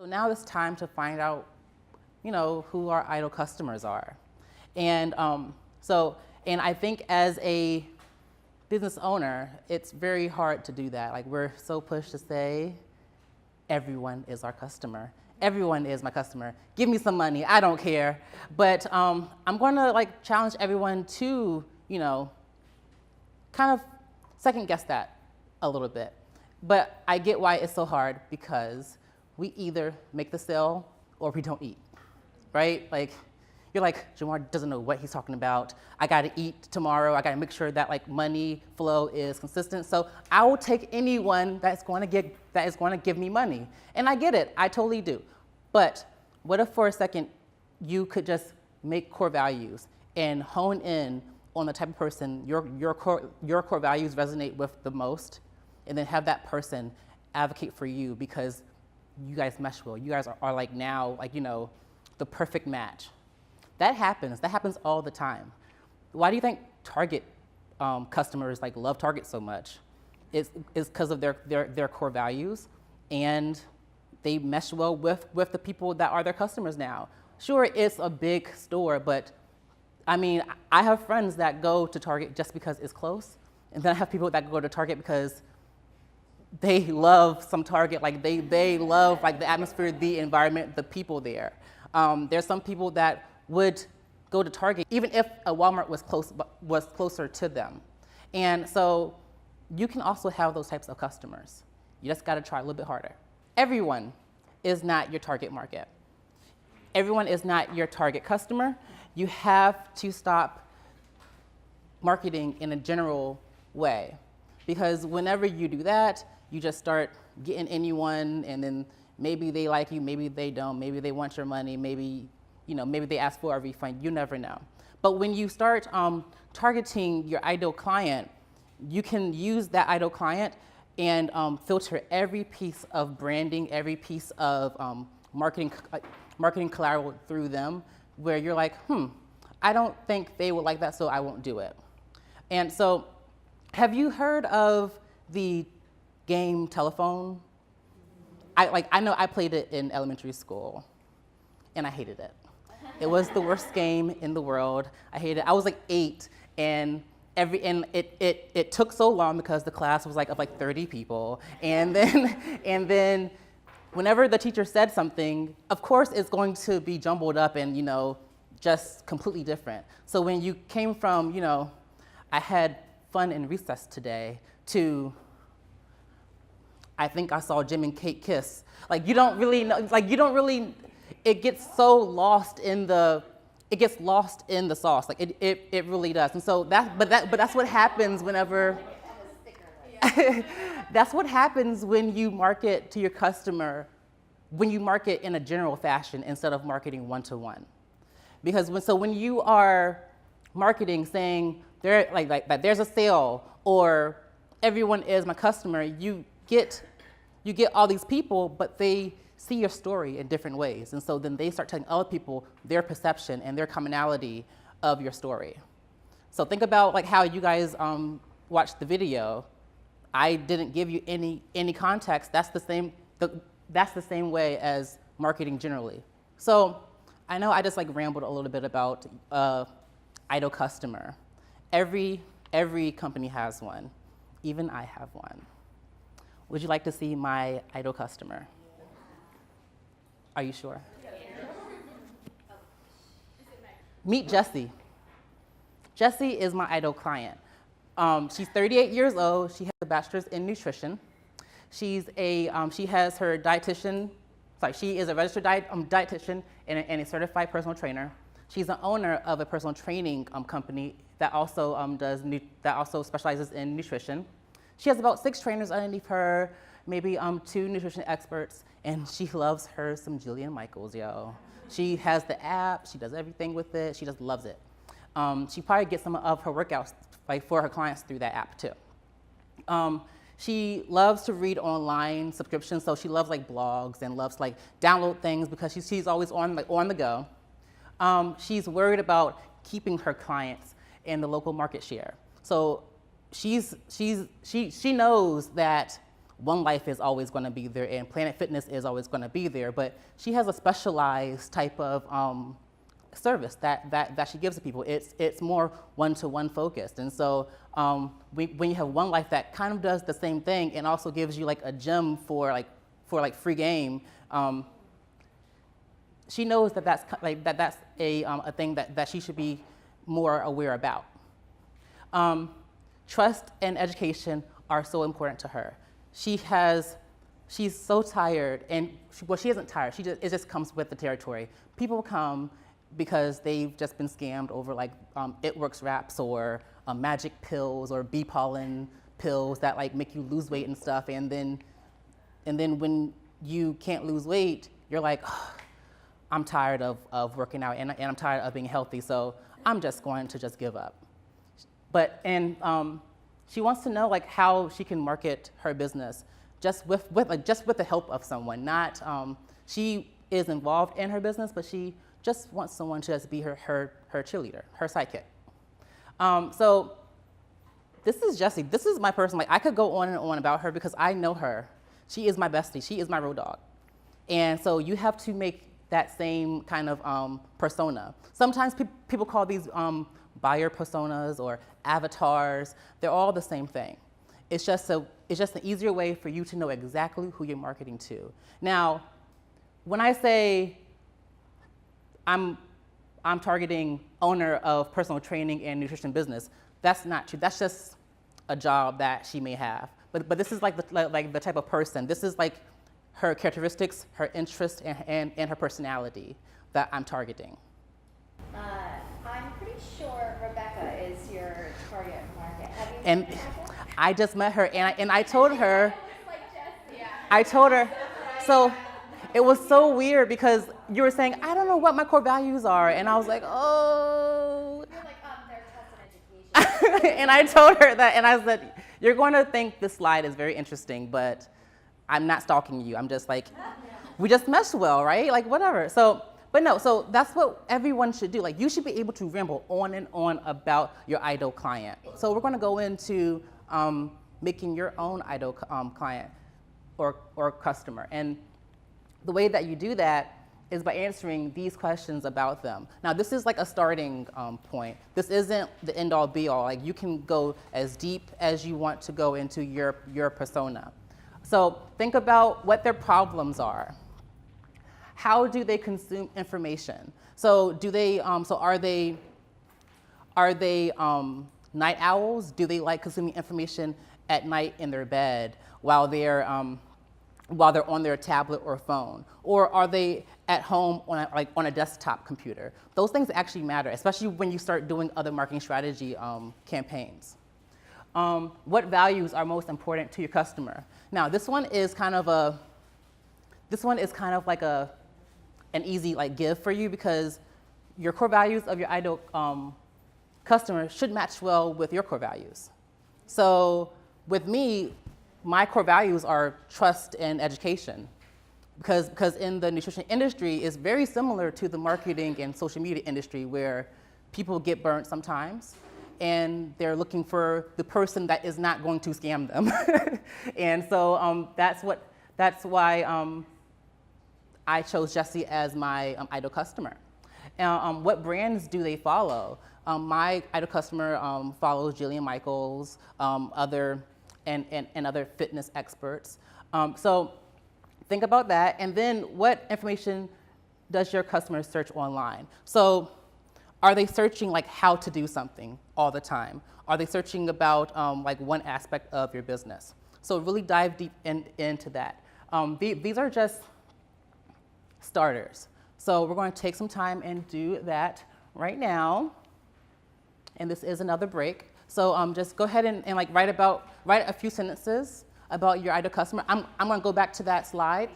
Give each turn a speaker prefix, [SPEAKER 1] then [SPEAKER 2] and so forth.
[SPEAKER 1] So now it's time to find out, who our idle customers are. And and I think as a business owner, it's very hard to do that. Like, we're so pushed to say, everyone is our customer. Everyone is my customer. Give me some money, I don't care. But I'm gonna challenge everyone to, kind of second guess that a little bit. But I get why it's so hard, because we either make the sale or we don't eat, right? You're like, Jamar doesn't know what he's talking about. I gotta eat tomorrow. I gotta make sure that money flow is consistent. So I will take anyone that is going to give me money. And I get it, I totally do. But what if for a second you could just make core values and hone in on the type of person your core values resonate with the most, and then have that person advocate for you because you guys mesh well. You guys are now the perfect match. That happens all the time. Why do you think Target customers love Target so much? It's because of their core values, and they mesh well with the people that are their customers now. Sure, it's a big store, but I mean, I have friends that go to Target just because it's close, and then I have people that go to Target because they love some Target. They love the atmosphere, the environment, the people there. There's some people that would go to Target even if a Walmart was closer to them. And so you can also have those types of customers. You just gotta try a little bit harder. Everyone is not your target market. Everyone is not your target customer. You have to stop marketing in a general way, because whenever you do that, you just start getting anyone, and then maybe they like you, maybe they don't, maybe they want your money, maybe they ask for a refund, you never know. But when you start targeting your ideal client, you can use that ideal client and filter every piece of branding, every piece of marketing collateral through them, where you're like, I don't think they would like that, so I won't do it. And so, have you heard of the game telephone? I know I played it in elementary school, and I hated it. It was the worst game in the world. I hated it. I was 8, and it took so long because the class was of 30 people, and then whenever the teacher said something, of course it's going to be jumbled up and just completely different. So when you came from I had fun in recess today to I think I saw Jim and Kate kiss. You don't really know. It gets so lost in the sauce. It really does. And so that's what happens whenever. That's what happens when you market to your customer, when you market in a general fashion instead of marketing one-to-one. Because when you are marketing saying there's a sale or everyone is my customer, you get all these people, but they see your story in different ways. And so then they start telling other people their perception and their commonality of your story. So think about how you guys watched the video. I didn't give you any context. That's the same way as marketing generally. So I know I just rambled a little bit about idle customer. Every company has one. Even I have one. Would you like to see my idle customer? Are you sure? Meet Jessie. Jessie is my idle client. She's 38 years old. She has a bachelor's in nutrition. She is a registered dietitian and a certified personal trainer. She's an owner of a personal training company that also specializes in nutrition. She has about 6 trainers underneath her, maybe 2 nutrition experts, and she loves her some Jillian Michaels, yo. She has the app, she does everything with it, she just loves it. She probably gets some of her workouts for her clients through that app too. She loves to read online subscriptions, so she loves blogs and loves download things because she's always on the go. She's worried about keeping her clients in the local market share. So she knows that One Life is always going to be there and Planet Fitness is always going to be there, but she has a specialized type of service that she gives to people. It's more one-to-one focused. And so when you have One Life that kind of does the same thing and also gives you like a gym for free game, she knows that that's a thing that she should be more aware about. Trust and education are so important to her. She's so tired, and she isn't tired. It just comes with the territory. People come because they've just been scammed over like It Works wraps or magic pills or bee pollen pills that like make you lose weight and stuff. And then when you can't lose weight, you're like, oh, I'm tired of working out and I'm tired of being healthy, so I'm just going to just give up. She wants to know like how she can market her business just with the help of someone. Not she is involved in her business, but she just wants someone to just be her cheerleader, her sidekick. So this is Jessie. This is my person. Like I could go on and on about her because I know her. She is my bestie. She is my road dog. And so you have to make that same kind of persona. Sometimes people call these buyer personas or avatars. They're all the same thing. It's just an easier way for you to know exactly who you're marketing to. Now, when I say I'm targeting owner of personal training and nutrition business, that's not true. That's just a job that she may have. But this is like the type of person. This is like her characteristics, her interests, and her personality that I'm targeting.
[SPEAKER 2] I'm pretty sure Rebecca is your target market. Have you
[SPEAKER 1] And
[SPEAKER 2] met Rebecca?
[SPEAKER 1] I just met her, and I told her,
[SPEAKER 2] Yeah.
[SPEAKER 1] I told her, so it was so weird because you were saying, I don't know what my core values are, and I was like, oh.
[SPEAKER 2] You're like, they're trust and education.
[SPEAKER 1] And I told her that, and I said, you're going to think this slide is very interesting, but I'm not stalking you. I'm just like, we just meshed well, right? Like whatever. So that's what everyone should do. Like you should be able to ramble on and on about your ideal client. So we're going to go into making your own ideal client or customer. And the way that you do that is by answering these questions about them. Now this is like a starting point. This isn't the end all be all. Like you can go as deep as you want to go into your persona. So think about what their problems are. How do they consume information? So are they night owls? Do they like consuming information at night in their bed while they're on their tablet or phone? Or are they at home on a desktop computer? Those things actually matter, especially when you start doing other marketing strategy campaigns. What values are most important to your customer? Now, this one is kind of like an easy like give for you because your core values of your ideal customer should match well with your core values. So with me, my core values are trust and education because in the nutrition industry, it's very similar to the marketing and social media industry where people get burnt sometimes and they're looking for the person that is not going to scam them. And so that's why I chose Jessie as my ideal customer. What brands do they follow? My ideal customer follows Jillian Michaels, other fitness experts. So think about that. And then what information does your customer search online? So are they searching like how to do something all the time? Are they searching about like one aspect of your business? So really dive deep into that. These are just starters. So we're going to take some time and do that right now. And this is another break. So just go ahead and like write a few sentences about your ideal customer. I'm going to go back to that slide.